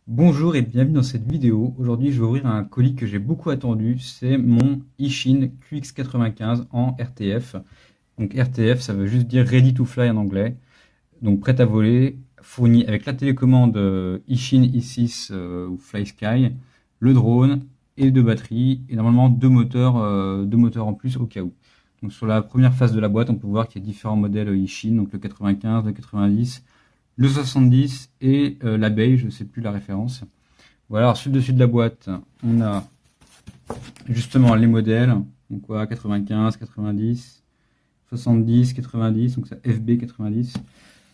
Bonjour et bienvenue dans cette vidéo. Aujourd'hui, je vais ouvrir un colis que j'ai beaucoup attendu. C'est mon Ishin QX95 en RTF. Donc RTF, ça veut juste dire Ready to Fly en anglais. Donc prêt à voler, fourni avec la télécommande Ishin i6 ou FlySky, le drone et deux batteries et normalement deux moteurs en plus au cas où. Donc sur la première face de la boîte, on peut voir qu'il y a différents modèles Ishin, donc le 95, le 90, le 70 et l'abeille, je ne sais plus la référence. Voilà, alors sur le dessus de la boîte, on a justement les modèles, donc quoi, 95, 90, 70, 90, donc ça FB 90.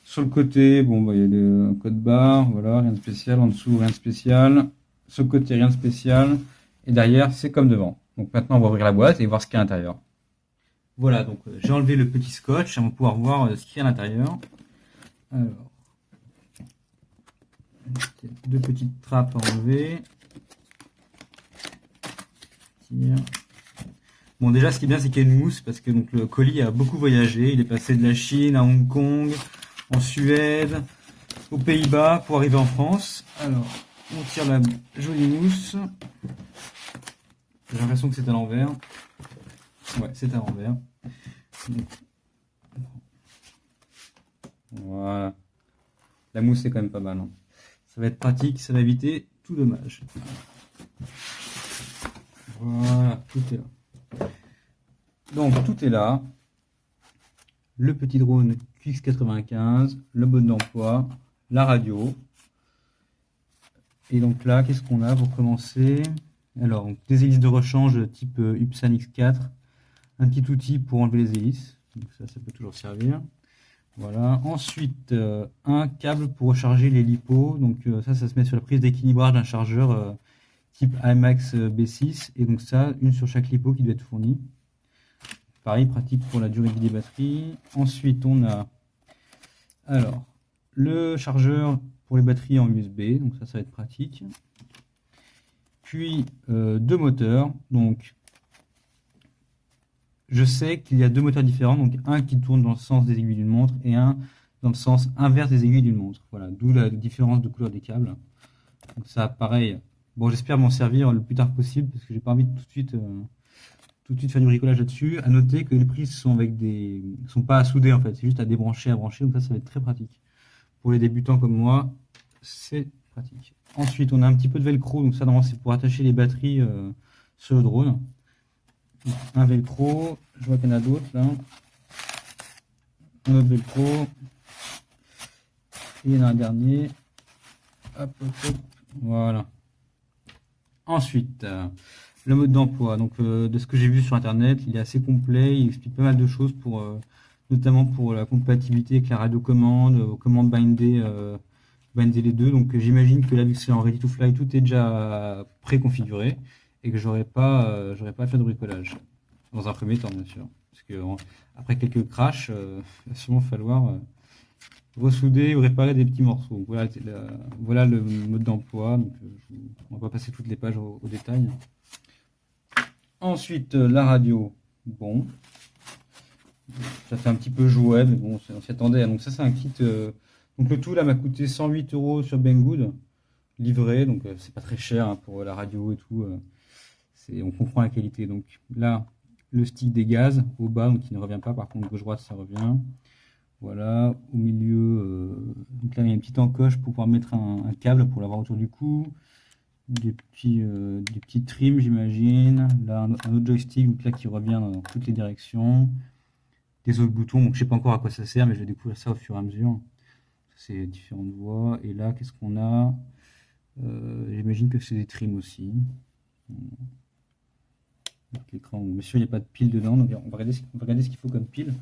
Sur le côté, bon, bah, il y a le code barre, voilà, rien de spécial. En dessous, rien de spécial. Sur le côté, rien de spécial. Et derrière, c'est comme devant. Donc maintenant, on va ouvrir la boîte et voir ce qu'il y a à l'intérieur. Voilà, donc j'ai enlevé le petit scotch, on va pouvoir voir ce qu'il y a à l'intérieur. Alors, deux petites trappes à enlever. Bon, déjà, ce qui est bien, c'est qu'il y a une mousse, parce que donc, le colis a beaucoup voyagé. Il est passé de la Chine à Hong Kong, en Suède, aux Pays-Bas, pour arriver en France. Alors, on tire la jolie mousse. J'ai l'impression que c'est à l'envers. Ouais, c'est à l'envers. Voilà. La mousse, c'est quand même pas mal, hein. Ça va être pratique, ça va éviter tout dommage. Voilà, tout est là. Donc, tout est là. Le petit drone QX95, le mode d'emploi, la radio. Et donc là, qu'est-ce qu'on a pour commencer? Alors, donc, des hélices de rechange type Upsan X4, un petit outil pour enlever les hélices, donc ça peut toujours servir. Voilà. Ensuite, un câble pour recharger les LiPo, donc ça se met sur la prise d'équilibrage d'un chargeur type AMX B6, et donc ça, une sur chaque LiPo qui doit être fournie. Pareil, pratique pour la durée de vie des batteries. Ensuite, on a alors le chargeur pour les batteries en USB, donc ça va être pratique. Puis deux moteurs, donc je sais qu'il y a deux moteurs différents, donc un qui tourne dans le sens des aiguilles d'une montre et un dans le sens inverse des aiguilles d'une montre. Voilà, d'où la différence de couleur des câbles. Donc ça, pareil. Bon, j'espère m'en servir le plus tard possible parce que j'ai pas envie de tout de suite faire du bricolage là-dessus. À noter que les prises sont sont pas à souder en fait, c'est juste à débrancher, à brancher. Donc ça va être très pratique. Pour les débutants comme moi, c'est pratique. Ensuite, on a un petit peu de velcro, donc ça normalement c'est pour attacher les batteries sur le drone. Un velcro, je vois qu'il y en a d'autres là. Un autre velcro. Et il y en a un dernier. Hop, hop, hop. Voilà. Ensuite, le mode d'emploi. Donc, de ce que j'ai vu sur internet, il est assez complet. Il explique pas mal de choses notamment pour la compatibilité avec la radiocommande, commande binder les deux. Donc, j'imagine que là, vu que c'est en ready to fly, tout est déjà préconfiguré et que j'aurais pas à faire de bricolage. Dans un premier temps, bien sûr. Parce que après quelques crashs, il va sûrement falloir ressouder ou réparer des petits morceaux. Voilà le mode d'emploi. On va pas passer toutes les pages au détail. Ensuite, la radio. Bon, ça fait un petit peu jouet, mais bon, on s'y attendait. Donc ça, c'est un kit. Donc le tout là m'a coûté 108 € sur Banggood, livré. Donc c'est pas très cher hein, pour la radio et tout. On comprend la qualité. Donc là, le stick des gaz au bas, donc il ne revient pas. Par contre, gauche-droite, ça revient. Voilà, au milieu, donc là il y a une petite encoche pour pouvoir mettre un câble pour l'avoir autour du cou. Des petits trims, j'imagine. Là, un autre joystick donc là, qui revient dans toutes les directions. Des autres boutons, donc je sais pas encore à quoi ça sert, mais je vais découvrir ça au fur et à mesure. C'est différentes voies. Et là, qu'est-ce qu'on a? J'imagine que c'est des trims aussi. L'écran, bien sûr, il n'y a pas de pile dedans, donc on va regarder ce qu'il faut comme pile.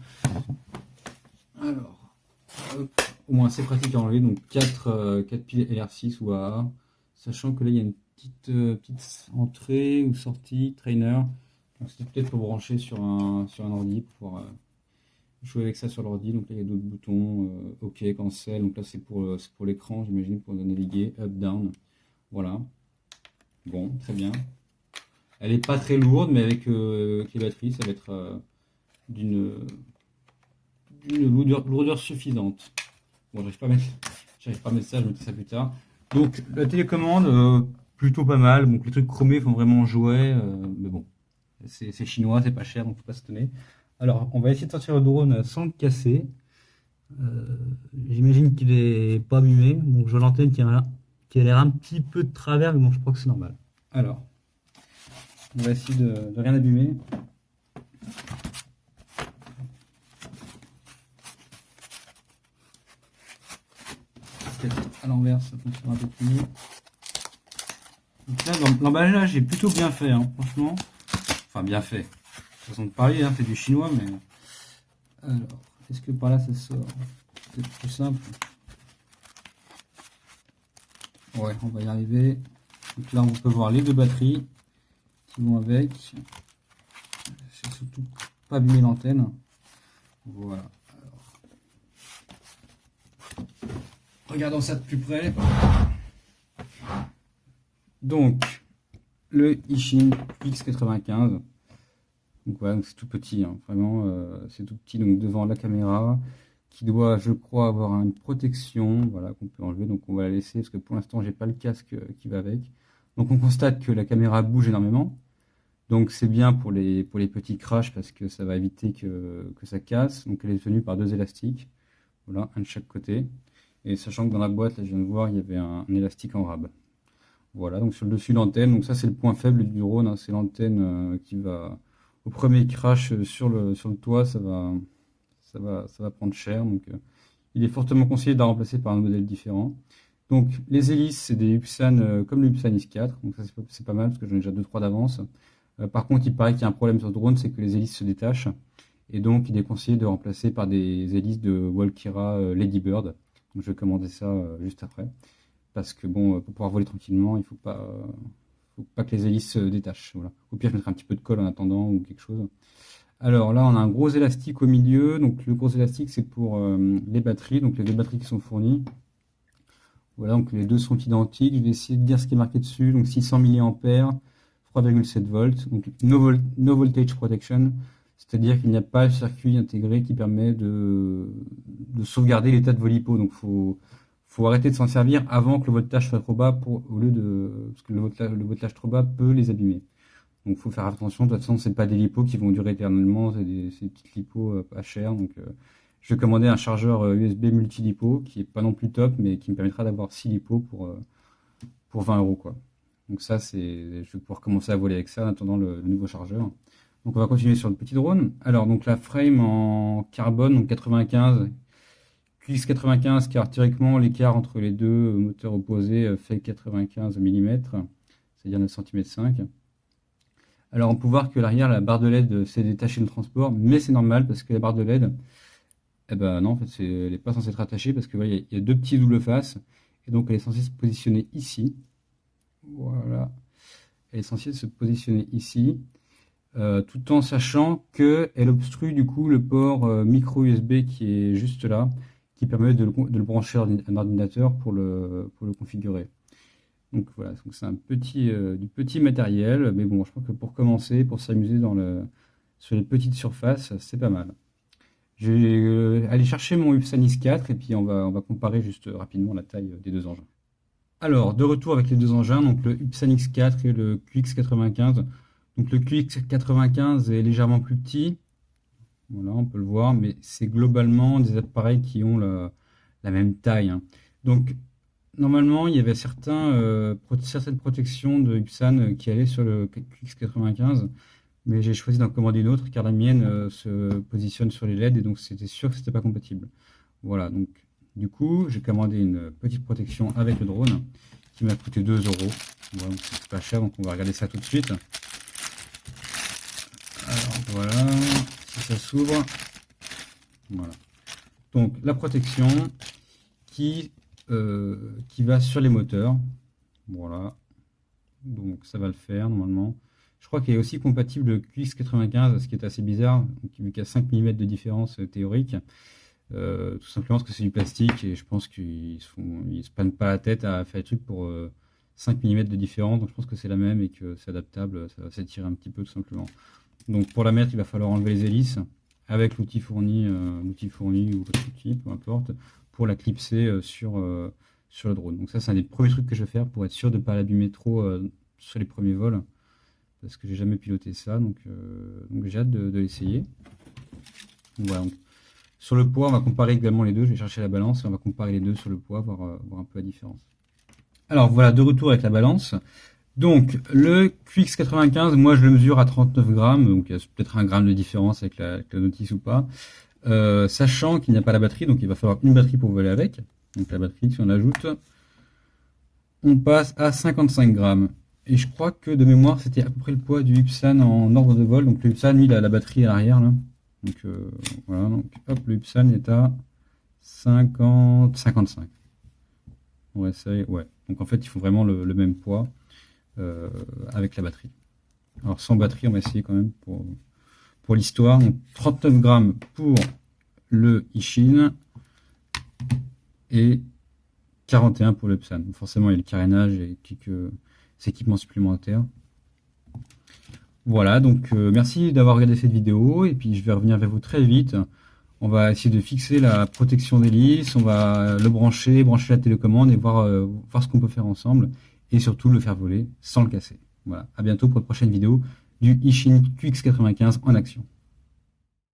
Alors, hop, au moins c'est pratique à enlever, donc 4 piles LR6 ou AA, sachant que là il y a une petite entrée ou sortie, trainer, donc c'est peut-être pour brancher sur un ordi, pour pouvoir jouer avec ça sur l'ordi. Donc là il y a d'autres boutons, OK, cancel, donc là c'est pour l'écran, j'imagine, pour naviguer, up, down, voilà. Bon, très bien. Elle est pas très lourde, mais avec les batteries, ça va être d'une lourdeur suffisante. Bon, j'arrive pas à mettre ça, je mettrai ça plus tard. Donc la télécommande, plutôt pas mal. Donc les trucs chromés font vraiment jouer, mais bon, c'est chinois, c'est pas cher, donc faut pas s'étonner. Alors on va essayer de sortir le drone sans le casser. Euh, J'imagine qu'il est pas abîmé, donc je vois l'antenne qui a l'air un petit peu de travers, mais bon, je crois que c'est normal. Alors, on va essayer de rien abîmer. Peut-être à l'envers, ça fonctionne un peu plus mieux. Donc là, l'emballage est plutôt bien fait, hein, franchement. Enfin, bien fait. Façon de parler, hein, c'est du chinois, mais. Alors, est-ce que par là ça sort? C'est plus simple. Ouais, on va y arriver. Donc là, on peut voir les deux batteries qui vont avec. C'est surtout pas abîmer l'antenne. Voilà. Alors, regardons ça de plus près. Donc, le Ishin X95. Donc voilà, c'est tout petit, hein, vraiment, c'est tout petit. Donc devant la caméra, qui doit, je crois, avoir une protection, voilà, qu'on peut enlever. Donc on va la laisser parce que pour l'instant, j'ai pas le casque qui va avec. Donc on constate que la caméra bouge énormément. Donc c'est bien pour les petits crashs parce que ça va éviter que ça casse. Donc elle est tenue par deux élastiques, voilà, un de chaque côté. Et sachant que dans la boîte, là, je viens de voir, il y avait un élastique en rab. Voilà, donc sur le dessus de l'antenne, donc ça c'est le point faible du drone, hein, c'est l'antenne qui va, au premier crash sur le toit, ça va prendre cher. Donc il est fortement conseillé de la remplacer par un modèle différent. Donc les hélices, c'est des Upsan comme le Upsan X4, donc ça c'est pas mal parce que j'en ai déjà 2-3 d'avance. Par contre, il paraît qu'il y a un problème sur le drone, c'est que les hélices se détachent. Et donc il est conseillé de remplacer par des hélices de Walkira Ladybird. Donc je vais commander ça juste après. Parce que bon, pour pouvoir voler tranquillement, il faut pas que les hélices se détachent. Voilà. Au pire, je mettrai un petit peu de colle en attendant ou quelque chose. Alors là, on a un gros élastique au milieu. Donc le gros élastique, c'est pour les batteries. Donc les deux batteries qui sont fournies. Voilà, donc les deux sont identiques. Je vais essayer de dire ce qui est marqué dessus. Donc 600 mAh, 3,7 volts. Donc no voltage protection. C'est-à-dire qu'il n'y a pas le circuit intégré qui permet de sauvegarder l'état de vos lipos. Donc faut arrêter de s'en servir avant que le voltage soit trop bas parce que le voltage trop bas peut les abîmer. Donc faut faire attention. De toute façon, c'est pas des lipos qui vont durer éternellement, c'est des petites lipos pas chères. Donc je vais commander un chargeur USB multi-lipo qui est pas non plus top, mais qui me permettra d'avoir 6 lipos pour 20 € quoi. Donc ça, je vais pouvoir commencer à voler avec ça en attendant le nouveau chargeur. Donc on va continuer sur le petit drone. Alors donc la frame en carbone, donc 95, QX95, car théoriquement l'écart entre les deux moteurs opposés fait 95 mm, c'est-à-dire 9 cm 5. Alors on peut voir que l'arrière, la barre de LED s'est détachée de transport, mais c'est normal parce que la barre de LED, eh ben non, en fait, elle n'est pas censée être attachée parce que voilà, il y a deux petits double faces, et donc elle est censée se positionner ici. Voilà, elle est censée se positionner ici. Tout en sachant qu'elle obstrue du coup le port micro USB qui est juste là, qui permet de le brancher à un ordinateur pour le configurer. Donc voilà, c'est du petit matériel, mais bon, je crois que pour commencer, pour s'amuser sur les petites surfaces, c'est pas mal. Je vais aller chercher mon Upsan X4 et puis on va comparer juste rapidement la taille des deux engins. Alors, de retour avec les deux engins, donc le Upsan X4 et le QX95. Donc le QX95 est légèrement plus petit, voilà, on peut le voir, mais c'est globalement des appareils qui ont la même taille, hein. Donc normalement, il y avait certaines protections de Upsan qui allaient sur le QX95, mais j'ai choisi d'en commander une autre car la mienne se positionne sur les LED et donc c'était sûr que c'était pas compatible. Voilà, donc du coup, j'ai commandé une petite protection avec le drone qui m'a coûté 2 €. Voilà, donc c'est pas cher, donc on va regarder ça tout de suite. Alors voilà, si ça s'ouvre, voilà. Donc la protection qui va sur les moteurs, voilà. Donc ça va le faire normalement. Je crois qu'il est aussi compatible le QX95, ce qui est assez bizarre, vu qu'il y a 5 mm de différence théorique. Tout simplement parce que c'est du plastique et je pense qu'ils se prennent pas la tête à faire des trucs pour 5 mm de différence. Donc je pense que c'est la même et que c'est adaptable, ça va s'étirer un petit peu tout simplement. Donc pour la mettre, il va falloir enlever les hélices avec l'outil fourni ou votre outil, peu importe, pour la clipser sur le drone. Donc ça, c'est un des premiers trucs que je vais faire pour être sûr de ne pas l'abîmer trop sur les premiers vols, parce que j'ai jamais piloté ça, donc j'ai hâte de l'essayer. Voilà, donc, sur le poids, on va comparer également les deux. Je vais chercher la balance et on va comparer les deux sur le poids, voir un peu la différence. Alors voilà, de retour avec la balance. Donc le QX95, moi je le mesure à 39 grammes, donc il y a peut-être 1 gramme de différence avec la notice ou pas. Sachant qu'il n'y a pas la batterie, donc il va falloir une batterie pour voler avec. Donc la batterie, si on ajoute, on passe à 55 grammes. Et je crois que de mémoire, c'était à peu près le poids du Upsan en ordre de vol. Donc le Upsan, lui, il a la batterie à l'arrière, là. Donc voilà, donc hop, le Upsan est à 55. On va essayer, ouais. Donc en fait, ils font vraiment le même poids avec la batterie. Alors sans batterie, on va essayer quand même pour l'histoire. Donc 39 grammes pour le Ishin et 41 pour le Upsan. Forcément, il y a le carénage et quelques équipements supplémentaires. Voilà, donc merci d'avoir regardé cette vidéo et puis je vais revenir vers vous très vite. On va essayer de fixer la protection d'hélice, on va le brancher la télécommande et voir ce qu'on peut faire ensemble et surtout le faire voler sans le casser. Voilà, à bientôt pour une prochaine vidéo du Ishin QX95 en action.